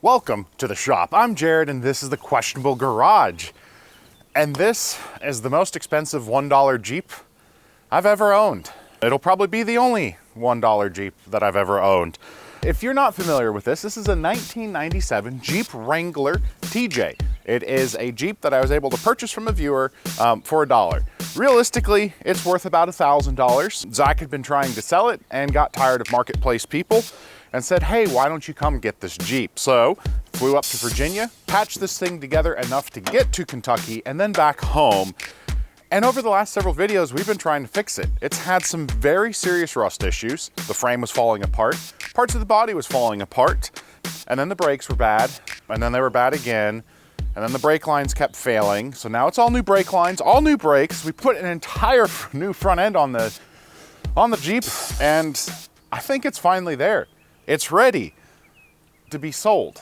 Welcome to the shop. I'm Jared and this is the Questionable Garage. And this is the most expensive $1 Jeep I've ever owned. It'll probably be the only $1 Jeep that I've ever owned. If you're not familiar with this is a 1997 Jeep Wrangler TJ. It is a Jeep that I was able to purchase from a viewer for $1. Realistically, it's worth about $1,000. Zach had been trying to sell it and got tired of marketplace people and said, hey, why don't you come get this Jeep? So flew up to Virginia, patched this thing together enough to get to Kentucky and then back home. And over the last several videos, we've been trying to fix it. It's had some very serious rust issues. The frame was falling apart, parts of the body was falling apart, and then the brakes were bad, and then they were bad again, and then the brake lines kept failing. So now it's all new brake lines, all new brakes. We put an entire new front end on the Jeep, and I think it's finally there. It's ready to be sold.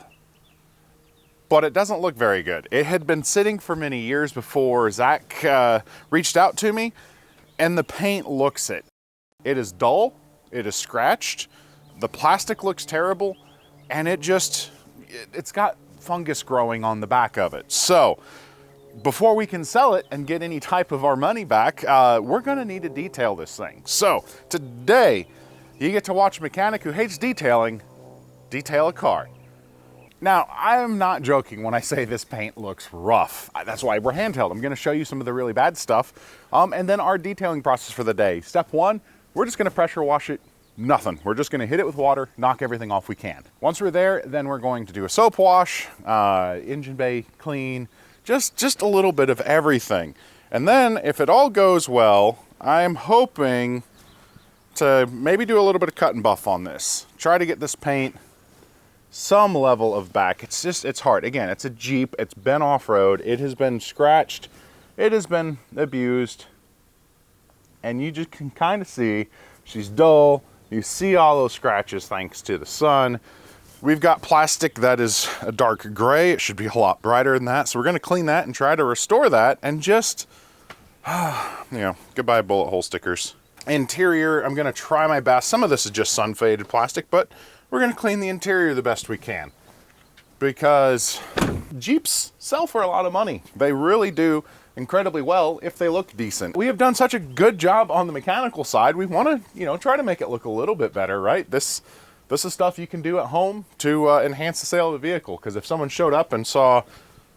But it doesn't look very good. It had been sitting for many years before Zach reached out to me, and the paint looks it. It is dull, it is scratched, the plastic looks terrible, and it's got fungus growing on the back of it. So before we can sell it and get any type of our money back, we're gonna need to detail this thing. So today, you get to watch a mechanic who hates detailing detail a car. Now, I'm not joking when I say this paint looks rough. That's why we're handheld. I'm gonna show you some of the really bad stuff, and then our detailing process for the day. Step one, we're just gonna pressure wash it, nothing. We're just gonna hit it with water, knock everything off we can. Once we're there, then we're going to do a soap wash, engine bay clean, just a little bit of everything. And then, if it all goes well, I'm hoping to maybe do a little bit of cut and buff on this. Try to get this paint some level of back. It's hard. Again, it's a Jeep, it's been off-road, it has been scratched, it has been abused, and you just can kind of see she's dull. You see all those scratches thanks to the sun. We've got plastic that is a dark gray. It should be a lot brighter than that, so we're going to clean that and try to restore that and just, goodbye bullet hole stickers. Interior, I'm going to try my best. Some of this is just sun-faded plastic, but we're going to clean the interior the best we can because Jeeps sell for a lot of money. They really do incredibly well if they look decent. We have done such a good job on the mechanical side. We want to, try to make it look a little bit better, right? This is stuff you can do at home to enhance the sale of the vehicle, because if someone showed up and saw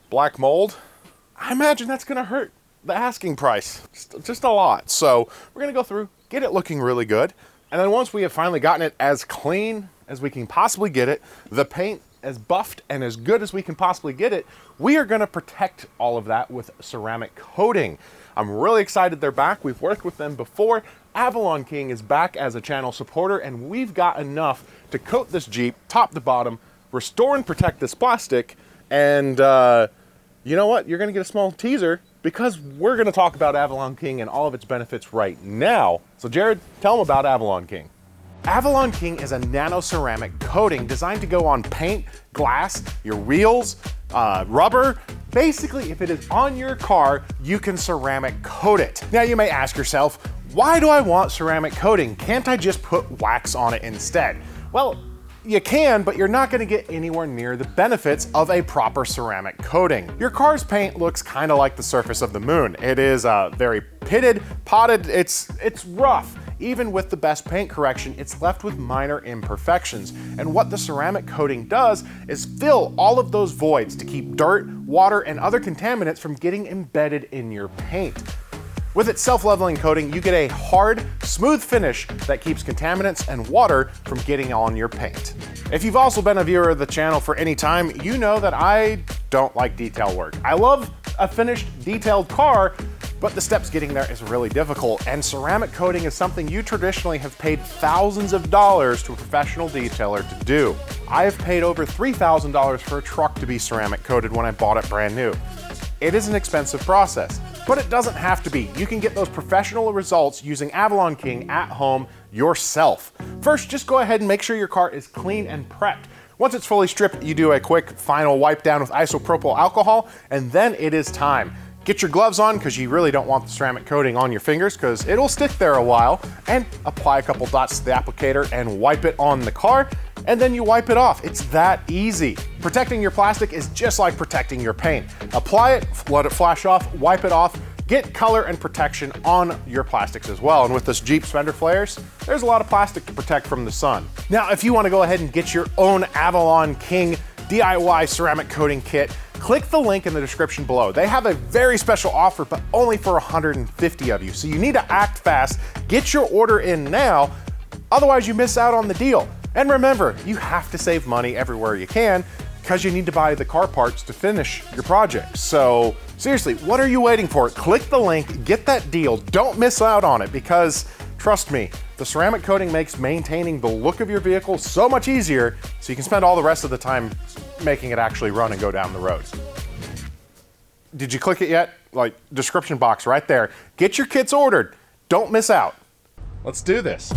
black mold, I imagine that's going to hurt the asking price just a lot. So we're going to go through, get it looking really good. And then once we have finally gotten it as clean as we can possibly get it, the paint as buffed and as good as we can possibly get it, we are going to protect all of that with ceramic coating. I'm really excited they're back. We've worked with them before. Avalon King is back as a channel supporter, and we've got enough to coat this Jeep top to bottom, restore and protect this plastic, and you know what? You're going to get a small teaser because we're going to talk about Avalon King and all of its benefits right now. So Jared, tell them about Avalon King. Avalon King is a nano ceramic coating designed to go on paint, glass, your wheels, rubber. Basically, if it is on your car, you can ceramic coat it. Now you may ask yourself, why do I want ceramic coating? Can't I just put wax on it instead? Well, you can, but you're not going to get anywhere near the benefits of a proper ceramic coating. Your car's paint looks kind of like the surface of the moon. It is very pitted, potted, it's rough. Even with the best paint correction, it's left with minor imperfections. And what the ceramic coating does is fill all of those voids to keep dirt, water, and other contaminants from getting embedded in your paint. With its self-leveling coating, you get a hard, smooth finish that keeps contaminants and water from getting on your paint. If you've also been a viewer of the channel for any time, you know that I don't like detail work. I love a finished, detailed car, but the steps getting there is really difficult, and ceramic coating is something you traditionally have paid thousands of dollars to a professional detailer to do. I have paid over $3,000 for a truck to be ceramic coated when I bought it brand new. It is an expensive process, but it doesn't have to be. You can get those professional results using Avalon King at home yourself. First, just go ahead and make sure your car is clean and prepped. Once it's fully stripped, you do a quick final wipe down with isopropyl alcohol, and then it is time. Get your gloves on because you really don't want the ceramic coating on your fingers because it'll stick there a while, and apply a couple dots to the applicator and wipe it on the car. and then you wipe it off. It's that easy. Protecting your plastic is just like protecting your paint. Apply it, let it flash off, wipe it off, get color and protection on your plastics as well. And with this Jeep fender flares, there's a lot of plastic to protect from the sun. Now, if you want to go ahead and get your own Avalon King DIY ceramic coating kit, click the link in the description below. They have a very special offer, but only for 150 of you. So you need to act fast, get your order in now, otherwise you miss out on the deal. And remember, you have to save money everywhere you can because you need to buy the car parts to finish your project. So seriously, what are you waiting for? Click the link, get that deal. Don't miss out on it because trust me, the ceramic coating makes maintaining the look of your vehicle so much easier so you can spend all the rest of the time making it actually run and go down the road. Did you click it yet? Like, description box right there. Get your kits ordered. Don't miss out. Let's do this.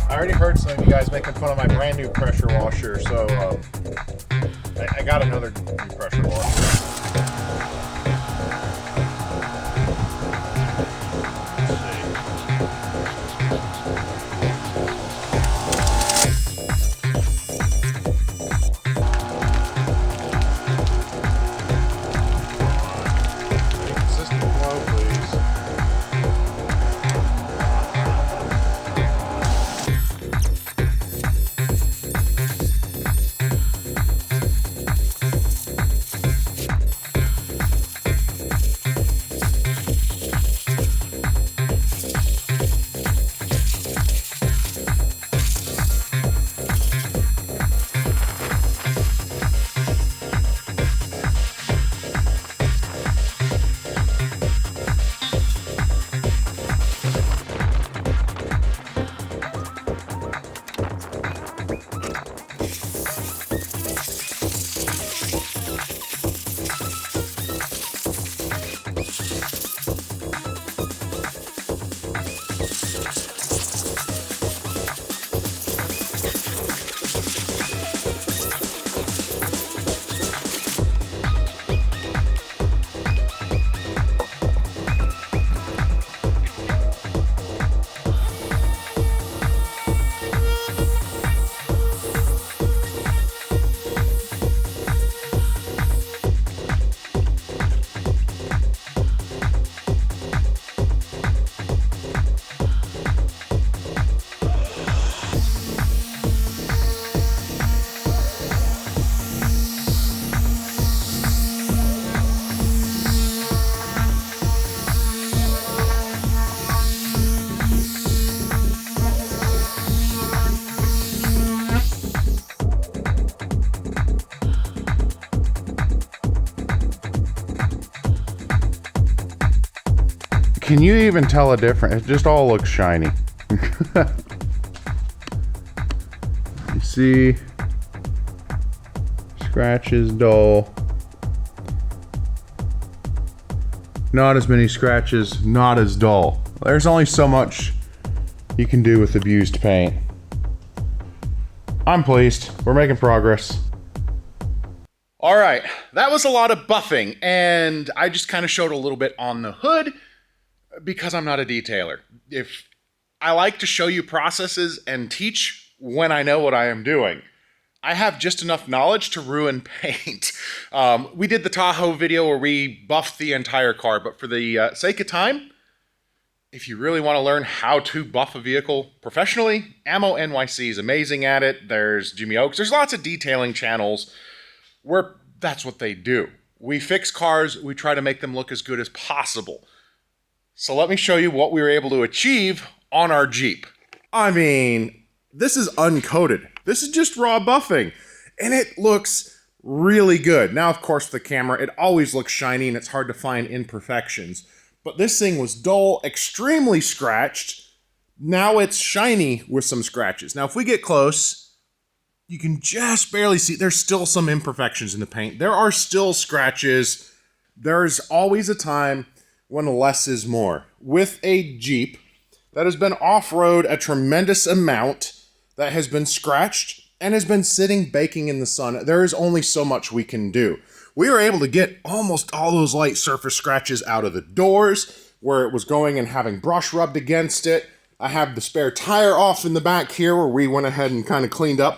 I already heard some of you guys making fun of my brand new pressure washer, so I got another new pressure washer. Consistent flow, please. Can you even tell a difference? It just all looks shiny. You see, scratches, dull. Not as many scratches, not as dull. There's only so much you can do with abused paint. I'm pleased. We're making progress. All right, that was a lot of buffing, and I just kind of showed a little bit on the hood because I'm not a detailer. If I like to show you processes and teach when I know what I am doing. I have just enough knowledge to ruin paint. We did the Tahoe video where we buffed the entire car, but for the sake of time, if you really want to learn how to buff a vehicle professionally, Ammo NYC is amazing at it. There's Jimmy Oaks. There's lots of detailing channels where that's what they do. We fix cars. We try to make them look as good as possible. So let me show you what we were able to achieve on our Jeep. I mean, this is uncoated. This is just raw buffing, and it looks really good. Now, of course, the camera, it always looks shiny, and it's hard to find imperfections. But this thing was dull, extremely scratched. Now it's shiny with some scratches. Now, if we get close, you can just barely see. There's still some imperfections in the paint. There are still scratches. There's always a time when less is more. With a Jeep that has been off-road a tremendous amount, that has been scratched, and has been sitting baking in the sun, there is only so much we can do. We were able to get almost all those light surface scratches out of the doors, where it was going and having brush rubbed against it. I have the spare tire off in the back here, where we went ahead and kind of cleaned up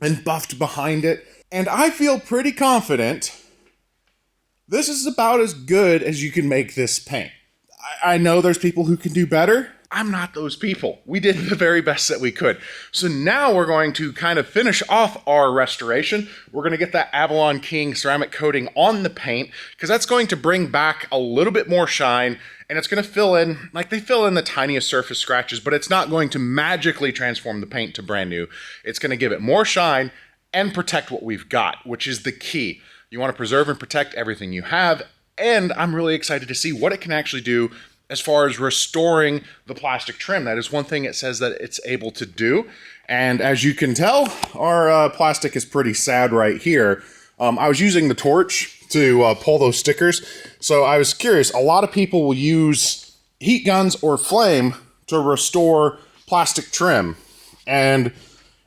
and buffed behind it. And I feel pretty confident this is about as good as you can make this paint. I know there's people who can do better. I'm not those people. We did the very best that we could. So now we're going to kind of finish off our restoration. We're going to get that Avalon King ceramic coating on the paint, because that's going to bring back a little bit more shine, and it's going to fill in, like they fill in the tiniest surface scratches, but it's not going to magically transform the paint to brand new. It's going to give it more shine and protect what we've got, which is the key. You want to preserve and protect everything you have, and I'm really excited to see what it can actually do as far as restoring the plastic trim. That is one thing it says that it's able to do. And as you can tell, our plastic is pretty sad right here. I was using the torch to pull those stickers. So I was curious, a lot of people will use heat guns or flame to restore plastic trim. And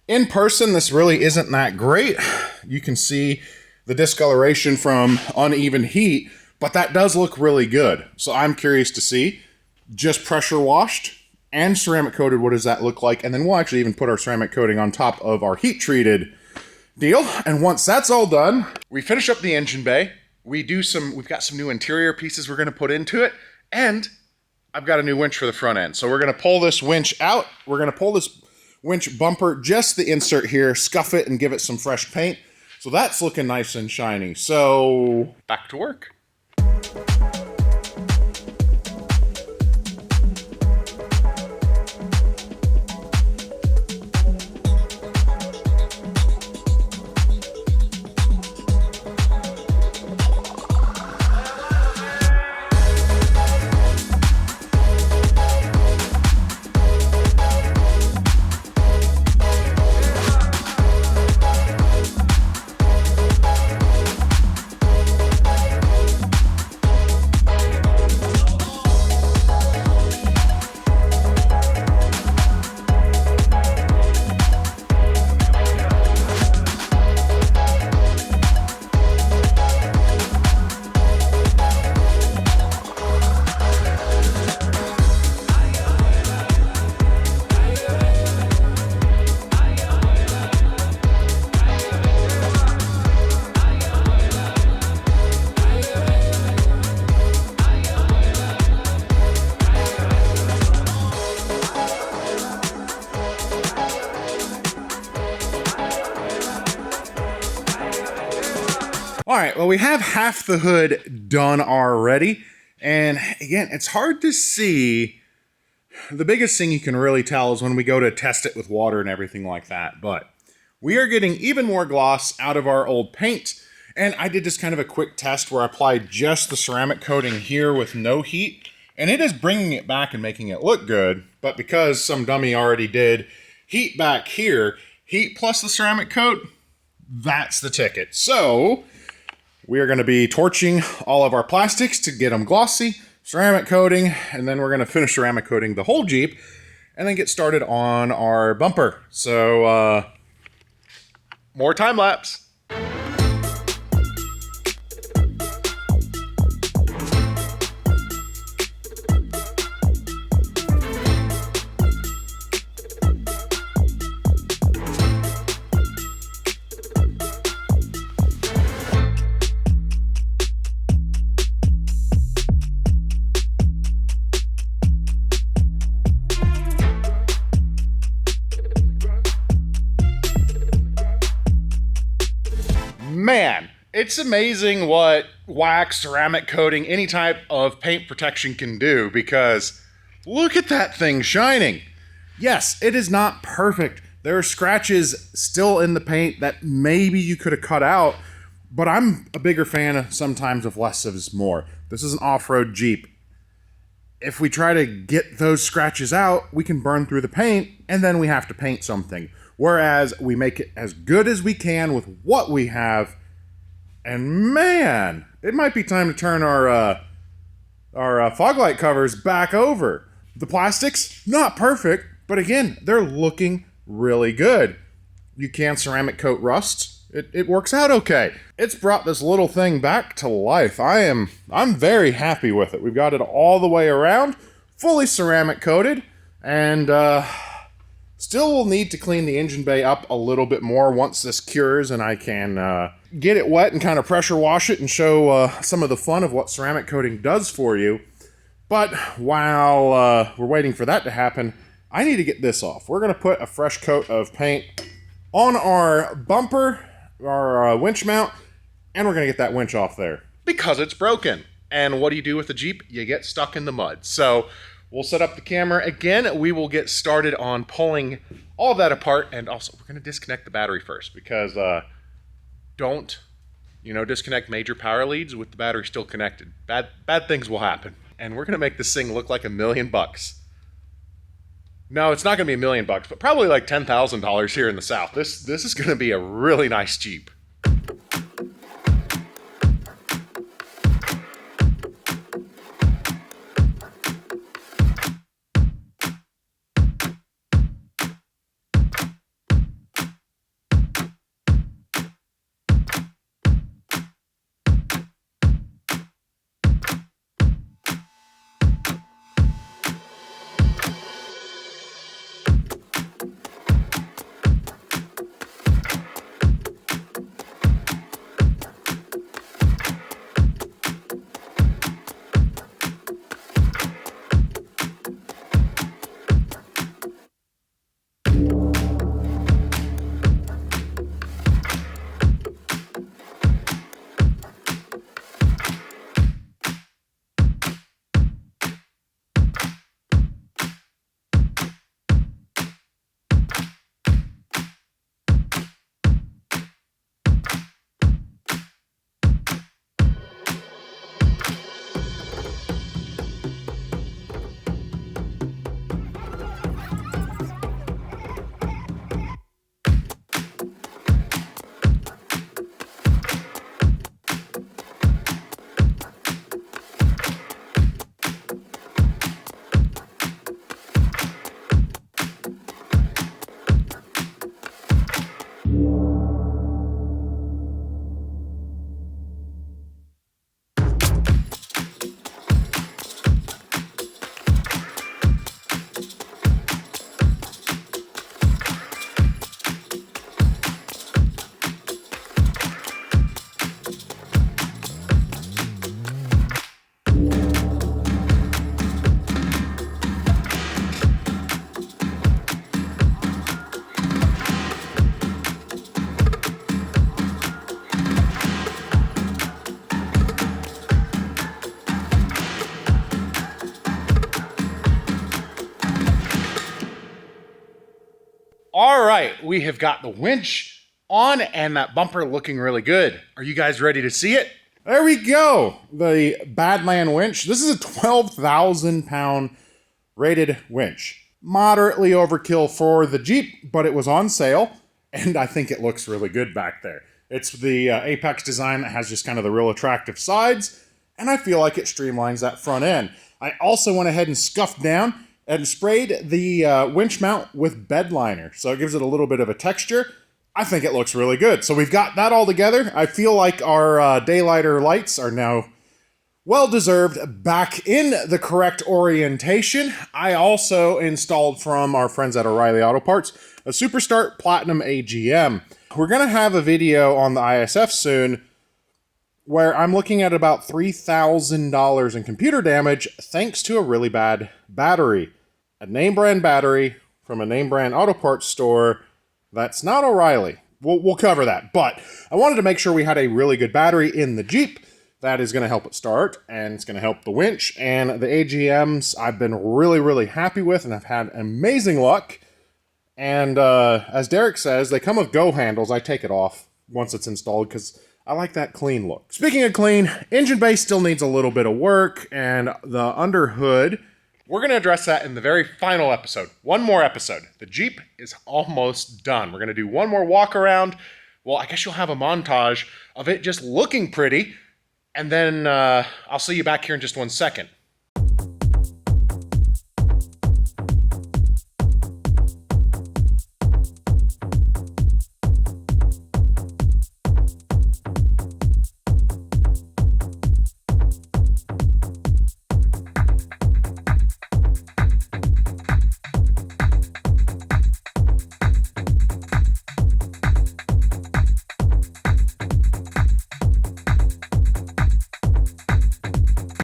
in person, this really isn't that great. You can see the discoloration from uneven heat, but that does look really good. So I'm curious to see, just pressure washed and ceramic coated, what does that look like? And then we'll actually even put our ceramic coating on top of our heat treated deal. And once that's all done, we finish up the engine bay. We've got some new interior pieces we're gonna put into it. And I've got a new winch for the front end. So we're gonna pull this winch out. We're gonna pull this winch bumper, just the insert here, scuff it and give it some fresh paint. So that's looking nice and shiny. So back to work. All right, well, we have half the hood done already. And again, it's hard to see. The biggest thing you can really tell is when we go to test it with water and everything like that. But we are getting even more gloss out of our old paint. And I did just kind of a quick test where I applied just the ceramic coating here with no heat. And it is bringing it back and making it look good. But because some dummy already did heat back here, heat plus the ceramic coat, that's the ticket. So we are going to be torching all of our plastics to get them glossy, ceramic coating, and then we're going to finish ceramic coating the whole Jeep and then get started on our bumper. So, more time lapse. Man, it's amazing what wax, ceramic coating, any type of paint protection can do, because look at that thing shining. Yes, it is not perfect. There are scratches still in the paint that maybe you could have cut out, but I'm a bigger fan sometimes of less is more. This is an off-road Jeep. if we try to get those scratches out, we can burn through the paint and then we have to paint something. Whereas we make it as good as we can with what we have. And man, it might be time to turn our fog light covers back over. The plastics, not perfect, but again, they're looking really good. You can ceramic coat rust. It works out okay. It's brought this little thing back to life. I'm very happy with it. We've got it all the way around, fully ceramic coated, and still will need to clean the engine bay up a little bit more once this cures and I can get it wet and kind of pressure wash it and show some of the fun of what ceramic coating does for you. But while we're waiting for that to happen, I need to get this off. We're going to put a fresh coat of paint on our bumper, our winch mount, and we're going to get that winch off there. Because it's broken. And what do you do with the Jeep? You get stuck in the mud. So we'll set up the camera again. We will get started on pulling all of that apart. And also, we're going to disconnect the battery first because don't, disconnect major power leads with the battery still connected. Bad things will happen. And we're going to make this thing look like $1 million. No, it's not going to be $1 million, but probably like $10,000 here in the South. This is going to be a really nice Jeep. All right, we have got the winch on and that bumper looking really good. Are you guys ready to see it? There we go. The Badman winch. This is a 12,000 pound rated winch. Moderately overkill for the Jeep, but it was on sale and I think it looks really good back there. It's the Apex design that has just kind of the real attractive sides, and I feel like it streamlines that front end. I also went ahead and scuffed down and sprayed the winch mount with bed liner, so it gives it a little bit of a texture. I think it looks really good. So we've got that all together. I feel like our daylighter lights are now well-deserved back in the correct orientation. I also installed from our friends at O'Reilly Auto Parts a Superstart Platinum AGM. We're going to have a video on the ISF soon where I'm looking at about $3,000 in computer damage thanks to a really bad battery. A name brand battery from a name brand auto parts store that's not O'Reilly. We'll cover that, but I wanted to make sure we had a really good battery in the Jeep. That is going to help it start, and it's going to help the winch. And the AGMs I've been really, really happy with, and I've had amazing luck. And as Derek says, they come with go handles. I take it off once it's installed because I like that clean look. Speaking of clean, engine bay still needs a little bit of work, and the under hood We're going to address that in the very final episode. One more episode. The Jeep is almost done. We're going to do one more walk around. Well, I guess you'll have a montage of it just looking pretty. And then I'll see you back here in just 1 second.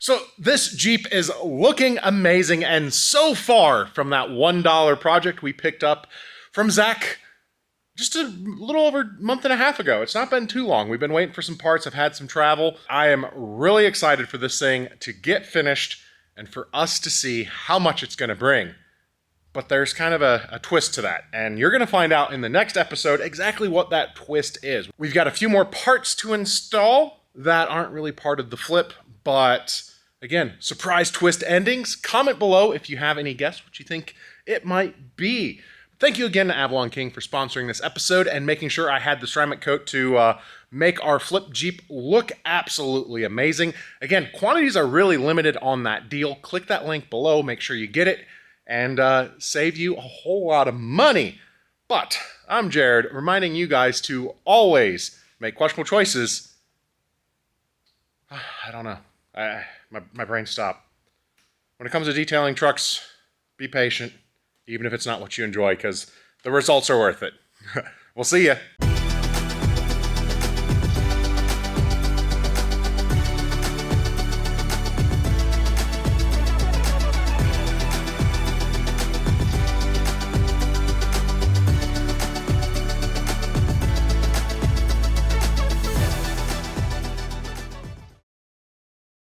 So this Jeep is looking amazing, and so far from that $1 project we picked up from Zach just a little over a month and a half ago. It's not been too long. We've been waiting for some parts. I've had some travel. I am really excited for this thing to get finished and for us to see how much it's going to bring. But there's kind of a twist to that, and you're going to find out in the next episode exactly what that twist is. We've got a few more parts to install that aren't really part of the flip, but again, surprise twist endings. Comment below if you have any guess what you think it might be. Thank you again to Avalon King for sponsoring this episode and making sure I had the ceramic coat to make our flip Jeep look absolutely amazing. Again, quantities are really limited on that deal. Click that link below, make sure you get it, and save you a whole lot of money. But I'm Jared, reminding you guys to always make questionable choices. I don't know. My brain stopped. When it comes to detailing trucks, be patient, even if it's not what you enjoy, because the results are worth it. We'll see ya.